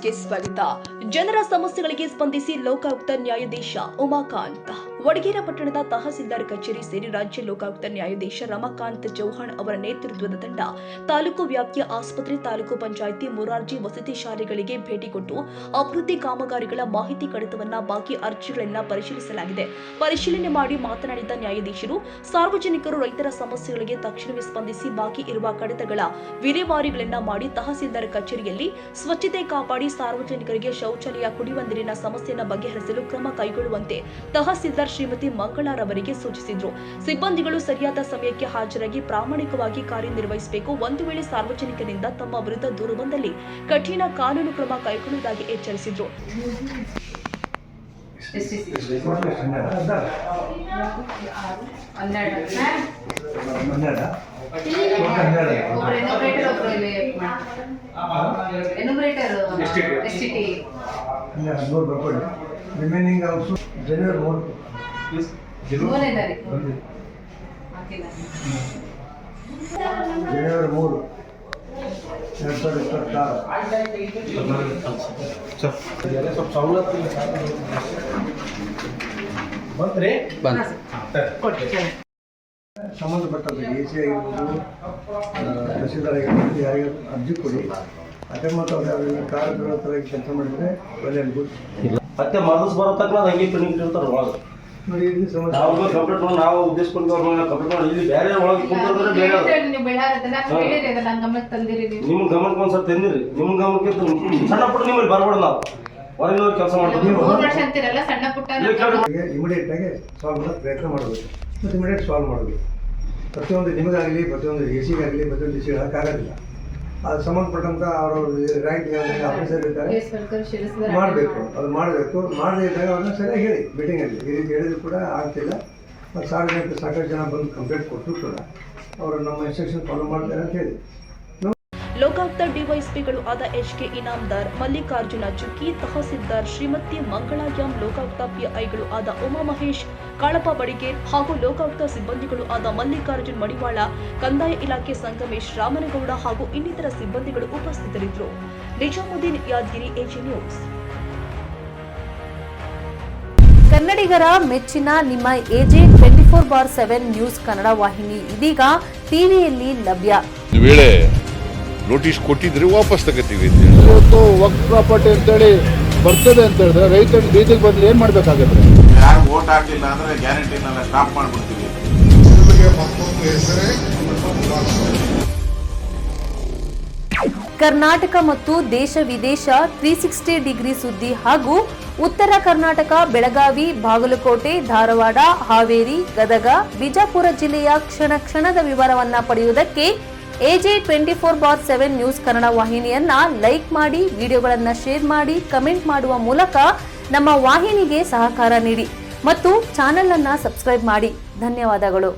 ನ್ಯೂಸ್ಗೆ ಸ್ವಾಗತ. ಜನರ ಸಮಸ್ಯೆಗಳಿಗೆ ಸ್ಪಂದಿಸಿ ಲೋಕಾಯುಕ್ತ ನ್ಯಾಯಾಧೀಶ ಉಮಾಕಾಂತ್. ವಡಗೇರ ಪಟ್ಟಣದ ತಹಸೀಲ್ದಾರ್ ಕಚೇರಿ ಸೇರಿ ರಾಜ್ಯ ಲೋಕಾಯುಕ್ತ ನ್ಯಾಯಾಧೀಶ ರಮಾಕಾಂತ್ ಚೌಹಾಣ್ ಅವರ ನೇತೃತ್ವದ ತಂಡ ತಾಲೂಕು ವ್ಯಾಪ್ತಿಯ ಆಸ್ಪತ್ರೆ, ತಾಲೂಕು ಪಂಚಾಯಿತಿ, ಮೊರಾರ್ಜಿ ವಸತಿ ಶಾಲೆಗಳಿಗೆ ಭೇಟಿ ಕೊಟ್ಟು ಅಭಿವೃದ್ಧಿ ಕಾಮಗಾರಿಗಳ ಮಾಹಿತಿ ಕಡಿತವನ್ನ, ಬಾಕಿ ಅರ್ಜಿಗಳನ್ನ ಪರಿಶೀಲಿಸಲಾಗಿದೆ. ಪರಿಶೀಲನೆ ಮಾಡಿ ಮಾತನಾಡಿದ ನ್ಯಾಯಾಧೀಶರು, ಸಾರ್ವಜನಿಕರು ರೈತರ ಸಮಸ್ಯೆಗಳಿಗೆ ತಕ್ಷಣವೇ ಸ್ಪಂದಿಸಿ ಬಾಕಿ ಇರುವ ಕಡಿತಗಳ ವಿಲೇವಾರಿಗಳನ್ನ ಮಾಡಿ ತಹಸೀಲ್ದಾರ್ ಕಚೇರಿಯಲ್ಲಿ ಸ್ವಚ್ಛತೆ ಕಾಪಾಡಿ ಸಾರ್ವಜನಿಕರಿಗೆ ಶೌಚಾಲಯ, ಕುಡಿಯುವ ನೀರಿನ ಸಮಸ್ಯೆಯನ್ನು ಬಗೆಹರಿಸಲು ಕ್ರಮ ಕೈಗೊಳ್ಳುವಂತೆ ತಹಸೀಲ್ದಾರ್ ಶ್ರೀಮತಿ ಮಂಗಳಾರವರಿಗೆ ಸೂಚಿಸಿದರು. ಸಿಬ್ಬಂದಿಗಳು ಸರಿಯಾದ ಸಮಯಕ್ಕೆ ಹಾಜರಾಗಿ ಪ್ರಾಮಾಣಿಕವಾಗಿ ಕಾರ್ಯನಿರ್ವಹಿಸಬೇಕು. ಒಂದು ವೇಳೆ ಸಾರ್ವಜನಿಕರಿಂದ ತಮ್ಮ ವಿರುದ್ಧ ದೂರು ಬಂದಲ್ಲಿ ಕಠಿಣ ಕಾನೂನು ಕ್ರಮ ಕೈಗೊಳ್ಳುವುದಾಗಿ ಎಚ್ಚರಿಸಿದರು. ರಿಮೈನಿಂಗ್ ಆಲ್ಸೋ ಜನವರಿ 3 ಸಂಬಂಧಪಟ್ಟದ್ದು ಎಸಿ ಆಗಿರ್ಬೋದು, ತಹಸೀಲ್ದಾರ್ ಆಗಿರ್ಬೋದು, ಯಾರಿಗೆ ಅರ್ಜಿ ಕೊಡಿ. ಅಕಸ್ಮಾತ್ ಅವ್ರಿಗೆ ಕಾರ್ಯಕರ್ತರಾಗಿ ಕೆಲಸ ಮಾಡಿದರೆ ಒಳ್ಳೆ ಗುಡ್. ಮತ್ತೆ ಮನಸ್ಸು ಬರೋ ತಕ್ಕ ಹಂಗೆ ಪೆಂಡಿಂಗ್ ಇರ್ತಾರೆ ಒಳಗೆ. ನೋಡಿ, ಇಲ್ಲಿ ಸಮಸ್ಯೆ ನಾವು ಕಂಪ್ಲೀಟ್ ಮಾಡಿ ನಾವು ಉದ್ದೇಶಿಸ್ಕೊಂಡು ಕಂಪ್ಲೀಟ್ ಮಾಡಿ ಇಲ್ಲಿ ಬೇರೆ ಒಳಗೆ ಕುಂತ್ರೆ ಬೇರೆ ನಿಮ್ಮ ಗಮನಕ್ಕೆ ಒಂದ್ಸಲ ತಂದಿರಿ. ನಿಮ್ಮ ಗಮನಕ್ಕೆ ಸಣ್ಣ ಪುಟ್ಟ ನಿಮ್ಮಲ್ಲಿ ಬರ್ಬೇಡ, ನಾವು ಹೊರಗಿನವ್ರು ಕೆಲಸ ಮಾಡ್ತೀವಿ. ಇಮಿಡಿಯೇಟ್ ಆಗಿ ಸಾಲ್ವ್ ಮಾಡೋ ಪ್ರಯತ್ನ ಮಾಡಬೇಕು ಮತ್ತು ಇಮಿಡಿಯೇಟ್ ಸಾಲ್ವ್ ಮಾಡಬೇಕು. ಪ್ರತಿಯೊಂದು ನಿಮಗಾಗಲಿ, ಪ್ರತಿಯೊಂದು ಎಸಿಗಾಗಲಿ, ಪ್ರತಿಯೊಂದು ಎಸಿ ಹೇಳೋಕ್ಕಾಗೋದಿಲ್ಲ. ಅದು ಸಂಬಂಧಪಟ್ಟಂತ ಅವರು ರ್ಯಾಂಕ್ ಆಫೀಸರ್ ಇರ್ತಾರೆ, ಮಾಡಬೇಕು. ಅದು ಮಾಡಬೇಕು. ಮಾಡದೇ ಇದ್ದಾಗ ಅವ್ರನ್ನ ಸರಿಯಾಗಿ ಹೇಳಿ ಮೀಟಿಂಗಲ್ಲಿ ಈ ರೀತಿ ಹೇಳಿದ್ರು ಕೂಡ ಆಗ್ತಿಲ್ಲ. ಮತ್ತು ಸಾರ್ವಜನಿಕರು ಸಾಕಷ್ಟು ಜನ ಬಂದು ಕಂಪ್ಲೇಂಟ್ ಕೊಟ್ಟರು ಕೂಡ ಅವರು ನಮ್ಮ ಇನ್ಸ್ಟ್ರಕ್ಷನ್ ಫಾಲೋ ಮಾಡ್ತಾರೆ ಅಂತ ಹೇಳಿ. ಲೋಕಾಯುಕ್ತ ಡಿವೈಎಸ್ಪಿಗಳು ಆದ ಎಚ್ಕೆ ಇನಾಮದಾರ್, ಮಲ್ಲಿಕಾರ್ಜುನ ಚುಕ್ಕಿ, ತಹಸೀಲ್ದಾರ್ ಶ್ರೀಮತಿ ಮಂಗಳಾಯಂ, ಲೋಕಾಯುಕ್ತ ಪಿಐಗಳು ಆದ ಉಮಾ ಮಹೇಶ್, ಕಾಳಪ್ಪ ಬಡಿಗೇರ್ ಹಾಗೂ ಲೋಕಾಯುಕ್ತ ಸಿಬ್ಬಂದಿಗಳು ಆದ ಮಲ್ಲಿಕಾರ್ಜುನ್ ಮಡಿವಾಳ, ಕಂದಾಯ ಇಲಾಖೆ ಸಂಗಮೇಶ್, ರಾಮನಗೌಡ ಹಾಗೂ ಇನ್ನಿತರ ಸಿಬ್ಬಂದಿಗಳು ಉಪಸ್ಥಿತರಿದ್ದರು. Nizamuddin, Yadgir, AG news. ಕನ್ನಡಿಗರ ಮೆಚ್ಚಿನ ನಿಮ್ಮ ಎಜೆ 24/7 ನ್ಯೂಸ್ ಕನ್ನಡ ವಾಹಿನಿ ಇದೀಗ ಟಿವಿಯಲ್ಲಿ ಲಭ್ಯ. ನೋಟಿಸ್ ಕೊಟ್ಟಿದ್ರೆ ವಾಪಸ್ ತಗೋತೀವಿ. ಇವತ್ತು ವಕ್ಫ್ ಪ್ರಾಪರ್ಟಿ ಅಂತೇಳಿ ಬರ್ತದೆ ಅಂತ ಹೇಳಿದ್ರೆ ರೈತರು ಬೀದಿಗೆ ಬಂದು ಏನ್ ಮಾಡ್ಬೇಕಾಗತ್ತೆ? ಯಾರು ವೋಟ್ ಹಾಕಿಲ್ಲ ಅಂದ್ರೆ ಗ್ಯಾರಂಟಿನೆಲ್ಲ ಸ್ಟಾಪ್ ಮಾಡ್ಬಿಡ್ತೀವಿ. ಕರ್ನಾಟಕ ಮತ್ತು ದೇಶ ವಿದೇಶ 360 ಡಿಗ್ರಿ ಸುದ್ದಿ ಹಾಗೂ ಉತ್ತರ ಕರ್ನಾಟಕ, ಬೆಳಗಾವಿ, ಬಾಗಲಕೋಟೆ, ಧಾರವಾಡ, ಹಾವೇರಿ, ಗದಗ, ಬಿಜಾಪುರ ಜಿಲ್ಲೆಯ ಕ್ಷಣ ಕ್ಷಣದ ವಿವರವನ್ನ ಪಡೆಯುವುದಕ್ಕೆ ಎಜೆ 24/7 ನ್ಯೂಸ್ ಕನ್ನಡ ವಾಹಿನಿಯನ್ನ ಲೈಕ್ ಮಾಡಿ, ವಿಡಿಯೋಗಳನ್ನು ಶೇರ್ ಮಾಡಿ, ಕಮೆಂಟ್ ಮಾಡುವ ಮೂಲಕ ನಮ್ಮ ವಾಹಿನಿಗೆ ಸಹಕಾರ ನೀಡಿ ಮತ್ತು ಚಾನೆಲ್ ಅನ್ನ ಸಬ್ಸ್ಕ್ರೈಬ್ ಮಾಡಿ. ಧನ್ಯವಾದಗಳು.